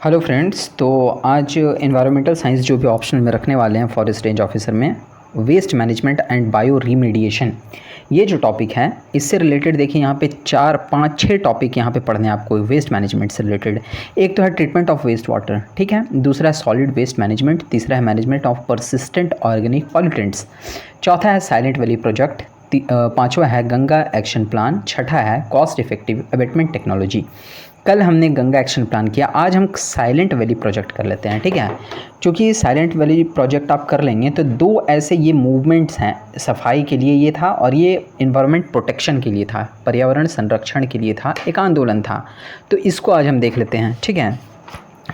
Hello friends, तो आज environmental science जो भी ऑप्शन में रखने वाले हैं फॉरेस्ट रेंज ऑफिसर में वेस्ट मैनेजमेंट एंड बायो रीमेडिएशन, ये जो टॉपिक है इससे रिलेटेड देखिए यहाँ पे 4 5 6 टॉपिक यहाँ पे पढ़ने हैं आपको वेस्ट मैनेजमेंट से रिलेटेड। एक तो है ट्रीटमेंट ऑफ वेस्ट वाटर, ठीक है। दूसरा है सॉलिड वेस्ट मैनेजमेंट। तीसरा है management of persistent organic pollutants. चौथा है साइलेंट वैली प्रोजेक्ट। पाँचवा है गंगा एक्शन प्लान। छठा है कॉस्ट इफेक्टिव अबेटमेंट टेक्नोलॉजी। कल हमने गंगा एक्शन प्लान किया, आज हम साइलेंट वैली प्रोजेक्ट कर लेते हैं, ठीक है। क्योंकि साइलेंट वैली प्रोजेक्ट आप कर लेंगे तो दो ऐसे ये मूवमेंट्स हैं, सफाई के लिए ये था और ये इन्वायरमेंट प्रोटेक्शन के लिए था, पर्यावरण संरक्षण के लिए था, एक आंदोलन था। तो इसको आज हम देख लेते हैं, ठीक है।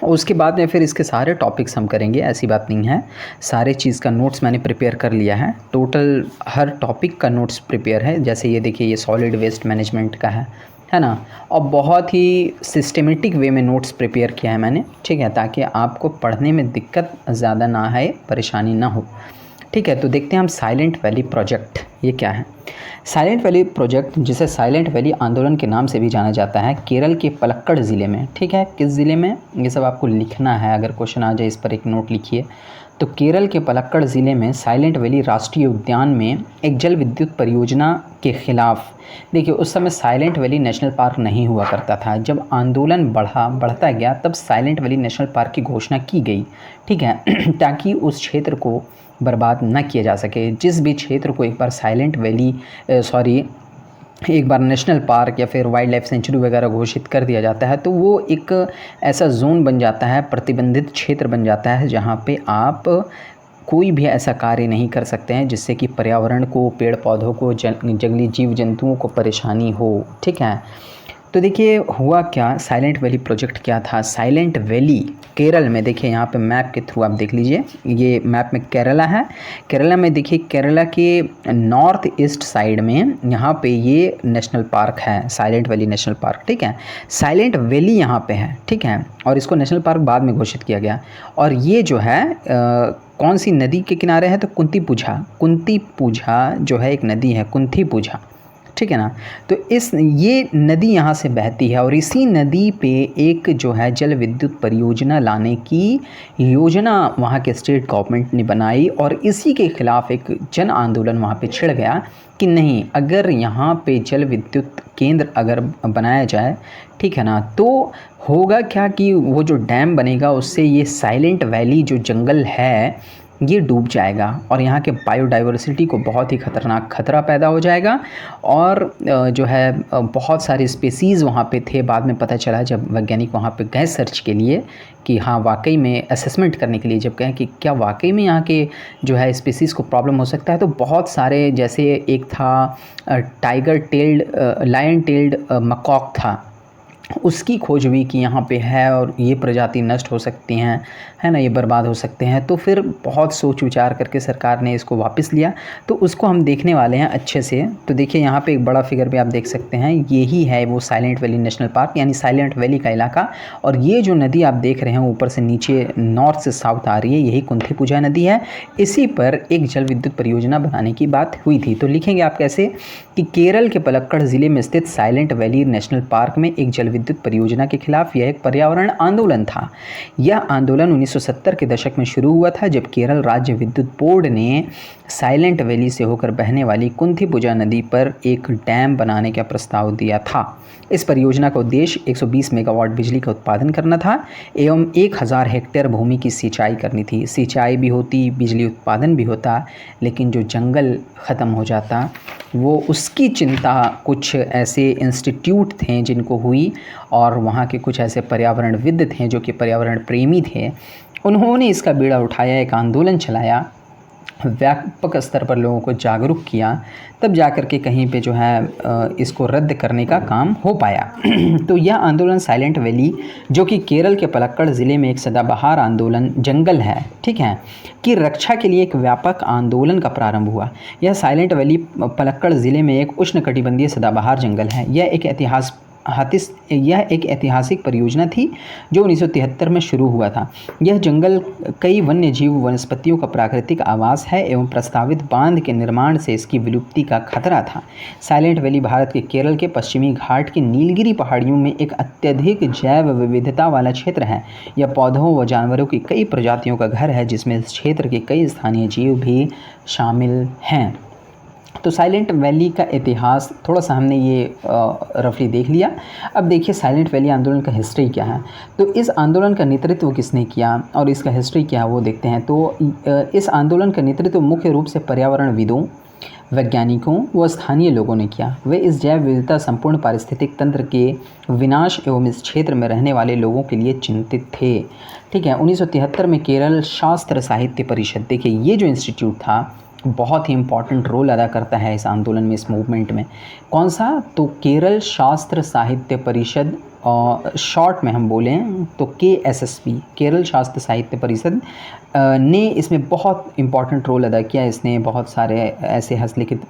उसके बाद में फिर इसके सारे टॉपिक्स हम करेंगे, ऐसी बात नहीं है। सारे चीज़ का नोट्स मैंने प्रिपेयर कर लिया है, टोटल हर टॉपिक का नोट्स प्रिपेयर है। जैसे ये देखिए, ये सॉलिड वेस्ट मैनेजमेंट का है ना। और बहुत ही सिस्टमेटिक वे में नोट्स प्रिपेयर किया है मैंने, ठीक है, ताकि आपको पढ़ने में दिक्कत ज़्यादा ना आए, परेशानी ना हो, ठीक है। तो देखते हैं हम साइलेंट वैली प्रोजेक्ट ये क्या है। साइलेंट वैली प्रोजेक्ट, जिसे साइलेंट वैली आंदोलन के नाम से भी जाना जाता है, केरल के पलक्कड़ ज़िले में, ठीक है। किस ज़िले में, ये सब आपको लिखना है। अगर क्वेश्चन आ जाए इस पर एक नोट लिखिए। तो केरल के पलक्कड़ ज़िले में साइलेंट वैली राष्ट्रीय उद्यान में एक जल विद्युत परियोजना के खिलाफ, देखिए उस समय साइलेंट वैली नेशनल पार्क नहीं हुआ करता था। जब आंदोलन बढ़ता गया तब साइलेंट वैली नेशनल पार्क की घोषणा की गई, ठीक है, ताकि उस क्षेत्र को बर्बाद न किया जा सके। जिस भी क्षेत्र को एक बार साइलेंट वैली एक बार नेशनल पार्क या फिर वाइल्ड लाइफ सेंचुरी वगैरह घोषित कर दिया जाता है तो वो एक ऐसा जोन बन जाता है, प्रतिबंधित क्षेत्र बन जाता है, जहाँ पे आप कोई भी ऐसा कार्य नहीं कर सकते हैं जिससे कि पर्यावरण को, पेड़ पौधों को, जंगली जीव जंतुओं को परेशानी हो, ठीक है। तो देखिए हुआ क्या, साइलेंट वैली प्रोजेक्ट क्या था। साइलेंट वैली केरल में, देखिए यहाँ पे मैप के थ्रू आप देख लीजिए, ये मैप में केरला है। केरला में देखिए, केरला के नॉर्थ ईस्ट साइड में यहाँ पे ये नेशनल पार्क है, साइलेंट वैली नेशनल पार्क, ठीक है। साइलेंट वैली यहाँ पे है, ठीक है, और इसको नेशनल पार्क बाद में घोषित किया गया। और ये जो है कौन सी नदी के किनारे है, तो कुंती पूझा जो है एक नदी है, कुंती पूझा, ठीक है ना। तो ये नदी यहाँ से बहती है और इसी नदी पे एक जो है जल विद्युत परियोजना लाने की योजना वहाँ के स्टेट गवर्नमेंट ने बनाई और इसी के खिलाफ एक जन आंदोलन वहाँ पे छिड़ गया कि नहीं, अगर यहाँ पे जल विद्युत केंद्र अगर बनाया जाए, ठीक है ना, तो होगा क्या कि वो जो डैम बनेगा उससे ये साइलेंट वैली जो जंगल है ये डूब जाएगा और यहाँ के बायोडाइवर्सिटी को बहुत ही ख़तरनाक खतरा पैदा हो जाएगा। और जो है बहुत सारे स्पीसीज़ वहाँ पे थे। बाद में पता चला जब वैज्ञानिक वहाँ पे गए सर्च के लिए कि हाँ वाकई में असेसमेंट करने के लिए, जब गए कि क्या वाकई में यहाँ के जो है स्पीसीज़ को प्रॉब्लम हो सकता है, तो बहुत सारे, जैसे एक था लायन टेल्ड मकॉक था, उसकी खोज हुई कि यहाँ पे है और ये प्रजाति नष्ट हो सकती हैं, है ना, ये बर्बाद हो सकते हैं। तो फिर बहुत सोच विचार करके सरकार ने इसको वापस लिया, तो उसको हम देखने वाले हैं अच्छे से। तो देखिए यहाँ पे एक बड़ा फिगर भी आप देख सकते हैं, यही है वो साइलेंट वैली नेशनल पार्क, यानी साइलेंट वैली का इलाका। और ये जो नदी आप देख रहे हैं ऊपर से नीचे नॉर्थ से साउथ आ रही है, यही कुंती पूजा नदी है। इसी पर एक जल विद्युत परियोजना बनाने की बात हुई थी। तो लिखेंगे आप कैसे कि केरल के पलक्कड़ ज़िले में स्थित साइलेंट वैली नेशनल पार्क में एक जल विद्युत परियोजना के खिलाफ यह एक पर्यावरण आंदोलन था। यह आंदोलन 1970 के दशक में शुरू हुआ था, जब केरल राज्य विद्युत बोर्ड ने साइलेंट वैली से होकर बहने वाली कुंथीपुजा नदी पर एक डैम बनाने का प्रस्ताव दिया था। इस परियोजना का उद्देश्य 120 मेगावाट बिजली का उत्पादन करना था एवं 1000 हेक्टेयर भूमि की सिंचाई करनी थी। सिंचाई भी होती, बिजली उत्पादन भी होता, लेकिन जो जंगल ख़त्म हो जाता वो उसकी चिंता कुछ ऐसे इंस्टीट्यूट थे जिनको हुई, और वहाँ के कुछ ऐसे पर्यावरणविद थे जो कि पर्यावरण प्रेमी थे। उन्होंने इसका बीड़ा उठाया, एक आंदोलन चलाया, व्यापक स्तर पर लोगों को जागरूक किया, तब जाकर के कहीं पे जो है इसको रद्द करने का काम हो पाया। तो यह आंदोलन साइलेंट वैली, जो कि केरल के पलक्कड़ ज़िले में एक सदाबहार आंदोलन जंगल है, ठीक है, की रक्षा के लिए एक व्यापक आंदोलन का प्रारंभ हुआ। यह साइलेंट वैली पलक्कड़ ज़िले में एक उष्णकटिबंधीय सदाबहार जंगल है। यह एक यह एक ऐतिहासिक परियोजना थी जो 1973 में शुरू हुआ था। यह जंगल कई वन्य जीव वनस्पतियों का प्राकृतिक आवास है एवं प्रस्तावित बांध के निर्माण से इसकी विलुप्ति का खतरा था। साइलेंट वैली भारत के केरल के पश्चिमी घाट की नीलगिरी पहाड़ियों में एक अत्यधिक जैव विविधता वाला क्षेत्र है। यह पौधों व जानवरों की कई प्रजातियों का घर है, जिसमें इस क्षेत्र के कई स्थानीय जीव भी शामिल हैं। तो साइलेंट वैली का इतिहास थोड़ा सा हमने ये रफली देख लिया। अब देखिए साइलेंट वैली आंदोलन का हिस्ट्री क्या है। तो इस आंदोलन का नेतृत्व किसने किया और इसका हिस्ट्री क्या है वो देखते हैं। तो इस आंदोलन का नेतृत्व मुख्य रूप से पर्यावरणविदों, वैज्ञानिकों व स्थानीय लोगों ने किया। वे इस जैव विविधता संपूर्ण पारिस्थितिक तंत्र के विनाश एवं इस क्षेत्र में रहने वाले लोगों के लिए चिंतित थे। ठीक है, 1973 में केरल शास्त्र साहित्य परिषद, देखिए ये जो इंस्टीट्यूट था बहुत ही इम्पॉर्टेंट रोल अदा करता है इस आंदोलन में, इस मूवमेंट में। कौन सा? तो केरल शास्त्र साहित्य परिषद, शॉर्ट में हम बोलें तो KSSP, केरल शास्त्र साहित्य परिषद ने इसमें बहुत इम्पॉर्टेंट रोल अदा किया। इसने बहुत सारे ऐसे हस्तलिखित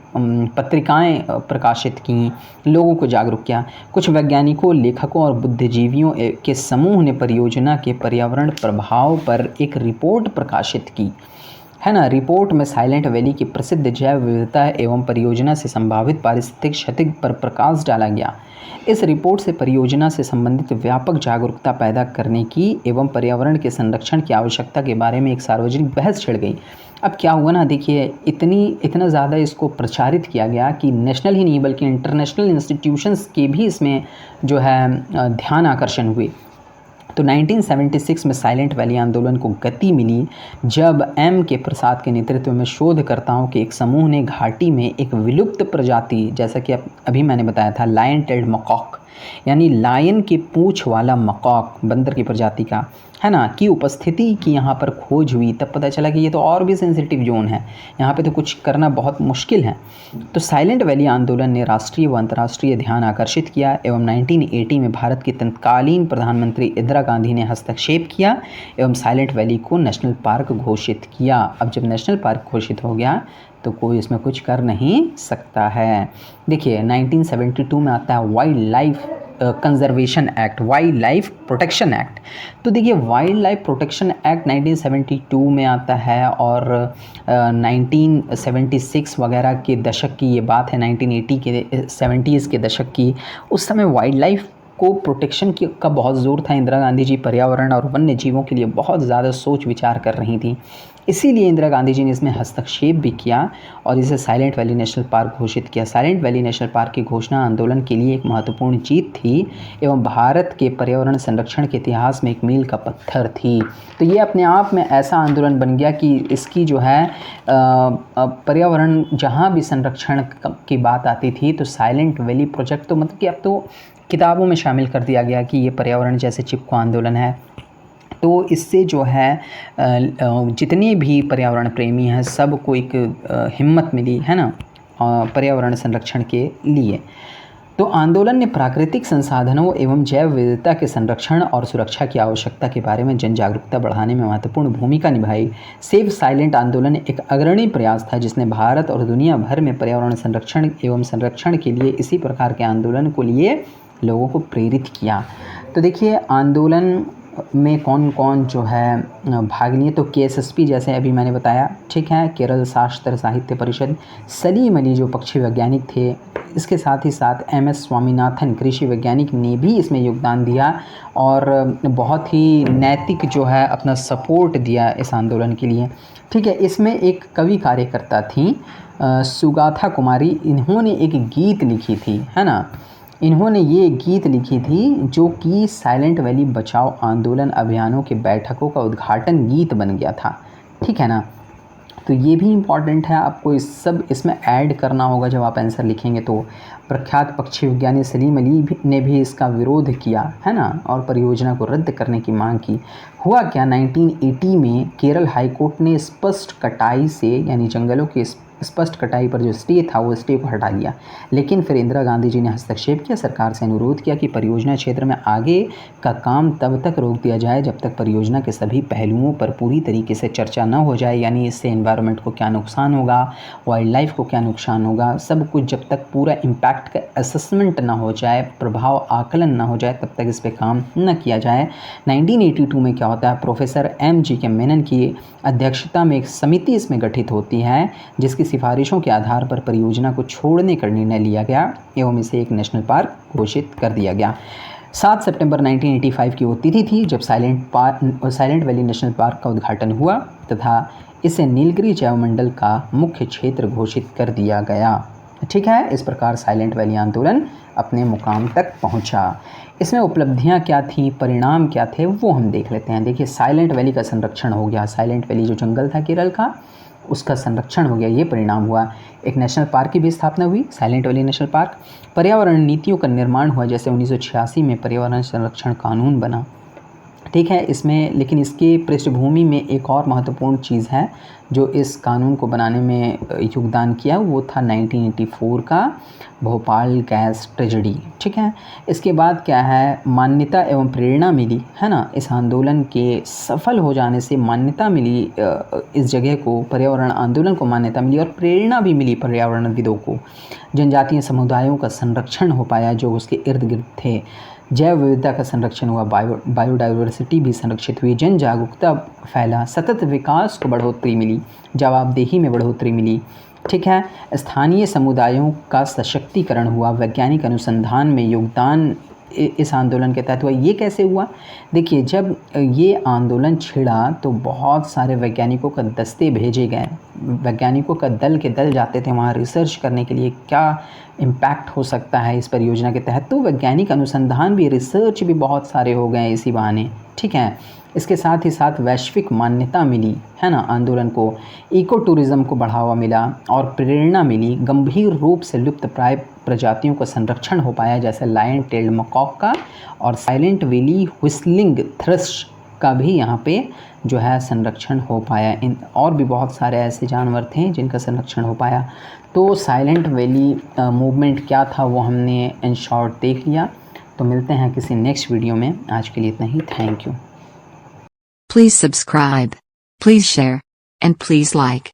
पत्रिकाएं प्रकाशित की, लोगों को जागरूक किया। कुछ वैज्ञानिकों, लेखकों और बुद्धिजीवियों के समूह ने परियोजना के पर्यावरण प्रभाव पर एक रिपोर्ट प्रकाशित की, है ना। रिपोर्ट में साइलेंट वैली की प्रसिद्ध जैव विविधता एवं परियोजना से संभावित पारिस्थितिक क्षति पर प्रकाश डाला गया। इस रिपोर्ट से परियोजना से संबंधित व्यापक जागरूकता पैदा करने की एवं पर्यावरण के संरक्षण की आवश्यकता के बारे में एक सार्वजनिक बहस छिड़ गई। अब क्या हुआ ना, देखिए इतना ज़्यादा इसको प्रचारित किया गया कि नेशनल ही नहीं बल्कि इंटरनेशनल इंस्टीट्यूशंस के भी इसमें जो है ध्यान आकर्षण हुए। तो 1976 में साइलेंट वैली आंदोलन को गति मिली जब के प्रसाद के नेतृत्व में शोधकर्ताओं के एक समूह ने घाटी में एक विलुप्त प्रजाति, जैसा कि अभी मैंने बताया था, लायन टेल्ड मकॉक, यानी लायन के पूंछ वाला मकॉक, बंदर की प्रजाति का, है ना, की उपस्थिति की यहाँ पर खोज हुई। तब पता चला कि ये तो और भी सेंसिटिव जोन है, यहाँ पे तो कुछ करना बहुत मुश्किल है। तो साइलेंट वैली आंदोलन ने राष्ट्रीय व अंतर्राष्ट्रीय ध्यान आकर्षित किया एवं 1980 में भारत की तत्कालीन प्रधानमंत्री इंदिरा गांधी ने हस्तक्षेप किया एवं साइलेंट वैली को नेशनल पार्क घोषित किया। अब जब नेशनल पार्क घोषित हो गया तो कोई इसमें कुछ कर नहीं सकता है। देखिए 1972 में आता है wild life conservation act, wild life protection act. तो देखिए वाइल्ड लाइफ प्रोटेक्शन एक्ट 1972 में आता है और 1976 वगैरह के दशक की ये बात है, 1980 के 70s के दशक की। उस समय वाइल्ड लाइफ को प्रोटेक्शन का बहुत ज़ोर था। इंदिरा गांधी जी पर्यावरण और वन्य जीवों के लिए बहुत ज़्यादा सोच विचार कर रही थी, इसीलिए इंदिरा गांधी जी ने इसमें हस्तक्षेप भी किया और इसे साइलेंट वैली नेशनल पार्क घोषित किया। साइलेंट वैली नेशनल पार्क की घोषणा आंदोलन के लिए एक महत्वपूर्ण जीत थी एवं भारत के पर्यावरण संरक्षण के इतिहास में एक मील का पत्थर थी। तो ये अपने आप में ऐसा आंदोलन बन गया कि इसकी जो है पर्यावरण जहाँ भी संरक्षण की बात आती थी तो साइलेंट वैली प्रोजेक्ट तो मतलब कि अब तो किताबों में शामिल कर दिया गया कि ये पर्यावरण जैसे चिपको आंदोलन है। तो इससे जो है जितने भी पर्यावरण प्रेमी हैं सबको एक हिम्मत मिली, है ना, पर्यावरण संरक्षण के लिए। तो आंदोलन ने प्राकृतिक संसाधनों एवं जैव विविधता के संरक्षण और सुरक्षा की आवश्यकता के बारे में जन जागरूकता बढ़ाने में महत्वपूर्ण भूमिका निभाई। सेव साइलेंट आंदोलन एक अग्रणी प्रयास था जिसने भारत और दुनिया भर में पर्यावरण संरक्षण एवं संरक्षण के लिए इसी प्रकार के आंदोलन को लिए लोगों को प्रेरित किया। तो देखिए आंदोलन में कौन कौन जो है भाग लिए, तो KSSP जैसे अभी मैंने बताया, ठीक है, केरल शास्त्र साहित्य परिषद, सलीम अली जो पक्षी वैज्ञानिक थे, इसके साथ ही साथ MS स्वामीनाथन कृषि वैज्ञानिक ने भी इसमें योगदान दिया और बहुत ही नैतिक जो है अपना सपोर्ट दिया इस आंदोलन के लिए। ठीक है, इसमें एक कवि कार्यकर्ता थी सुगाथा कुमारी, इन्होंने एक गीत लिखी थी, है ना, इन्होंने ये गीत लिखी थी जो कि साइलेंट वैली बचाओ आंदोलन अभियानों के बैठकों का उद्घाटन गीत बन गया था। ठीक है ना, तो ये भी इम्पॉर्टेंट है, आपको इसमें ऐड करना होगा जब आप आंसर लिखेंगे। तो प्रख्यात पक्षी विज्ञानी सलीम अली ने भी इसका विरोध किया, है ना, और परियोजना को रद्द करने की मांग की। हुआ क्या, 1980 में केरल हाईकोर्ट ने स्पष्ट कटाई से यानी जंगलों के स्पष्ट कटाई पर जो स्टे था वो स्टे को हटा लिया। लेकिन फिर इंदिरा गांधी जी ने हस्तक्षेप किया, सरकार से अनुरोध किया कि परियोजना क्षेत्र में आगे का काम तब तक रोक दिया जाए जब तक परियोजना के सभी पहलुओं पर पूरी तरीके से चर्चा न हो जाए, यानी इससे एनवायरनमेंट को क्या नुकसान होगा, वाइल्ड लाइफ को क्या नुकसान होगा, सब कुछ जब तक पूरा इम्पैक्ट का असेसमेंट ना हो जाए, प्रभाव आकलन ना हो जाए, तब तक इस पर काम न किया जाए। 1982 में क्या होता है, प्रोफेसर M.G. मेनन की अध्यक्षता में एक समिति इसमें गठित होती है जिसकी सिफारिशों के आधार पर परियोजना को छोड़ने का निर्णय लिया गया एवं इसे एक नेशनल पार्क घोषित कर दिया गया। 7 सितंबर 1985 की वो तिथि थी जब साइलेंट वैली नेशनल पार्क का उद्घाटन हुआ तथा इसे नीलगिरी जैवमंडल का मुख्य क्षेत्र घोषित कर दिया गया। ठीक है, इस प्रकार साइलेंट वैली आंदोलन अपने मुकाम तक पहुंचा। इसमें उपलब्धियां क्या थी, परिणाम क्या थे, वो हम देख लेते हैं। देखिए, साइलेंट वैली का संरक्षण हो गया, साइलेंट वैली जो जंगल था केरल का उसका संरक्षण हो गया, ये परिणाम हुआ। एक नेशनल पार्क की भी स्थापना हुई, साइलेंट वैली नेशनल पार्क। पर्यावरण नीतियों का निर्माण हुआ, जैसे 1986 में पर्यावरण संरक्षण कानून बना। ठीक है, इसमें लेकिन इसकी पृष्ठभूमि में एक और महत्वपूर्ण चीज़ है जो इस कानून को बनाने में योगदान किया, वो था 1984 का भोपाल गैस ट्रेजेडी। ठीक है, इसके बाद क्या है, मान्यता एवं प्रेरणा मिली, है ना, इस आंदोलन के सफल हो जाने से मान्यता मिली इस जगह को, पर्यावरण आंदोलन को मान्यता मिली और प्रेरणा भी मिली पर्यावरणविदों को। जनजातीय समुदायों का संरक्षण हो पाया जो उसके इर्द गिर्द थे, जैव विविधता का संरक्षण हुआ, बायोडाइवर्सिटी भी संरक्षित हुई, जन जागरूकता फैला, सतत विकास को बढ़ोतरी मिली, जवाबदेही में बढ़ोतरी मिली। ठीक है, स्थानीय समुदायों का सशक्तिकरण हुआ, वैज्ञानिक अनुसंधान में योगदान इस आंदोलन के तहत हुआ। ये कैसे हुआ, देखिए, जब ये आंदोलन छिड़ा तो बहुत सारे वैज्ञानिकों का दस्ते भेजे गए, वैज्ञानिकों का दल के दल जाते थे वहाँ रिसर्च करने के लिए क्या इम्पैक्ट हो सकता है इस परियोजना के तहत। तो वैज्ञानिक अनुसंधान भी, रिसर्च भी बहुत सारे हो गए इसी बहाने। ठीक है, इसके साथ ही साथ वैश्विक मान्यता मिली, है ना, आंदोलन को, इको टूरिज़्म को बढ़ावा मिला और प्रेरणा मिली। गंभीर रूप से लुप्त प्राय प्रजातियों का संरक्षण हो पाया, जैसे लायन टेल्ड मकॉक का और साइलेंट वैली व्हिस्टलिंग थ्रश का भी यहाँ पे जो है संरक्षण हो पाया। इन और भी बहुत सारे ऐसे जानवर थे जिनका संरक्षण हो पाया। तो साइलेंट वैली मूवमेंट क्या था वो हमने इन शॉर्ट देख लिया। तो मिलते हैं किसी नेक्स्ट वीडियो में, आज के लिए इतना ही। Thank you. Please subscribe, please share, and please like.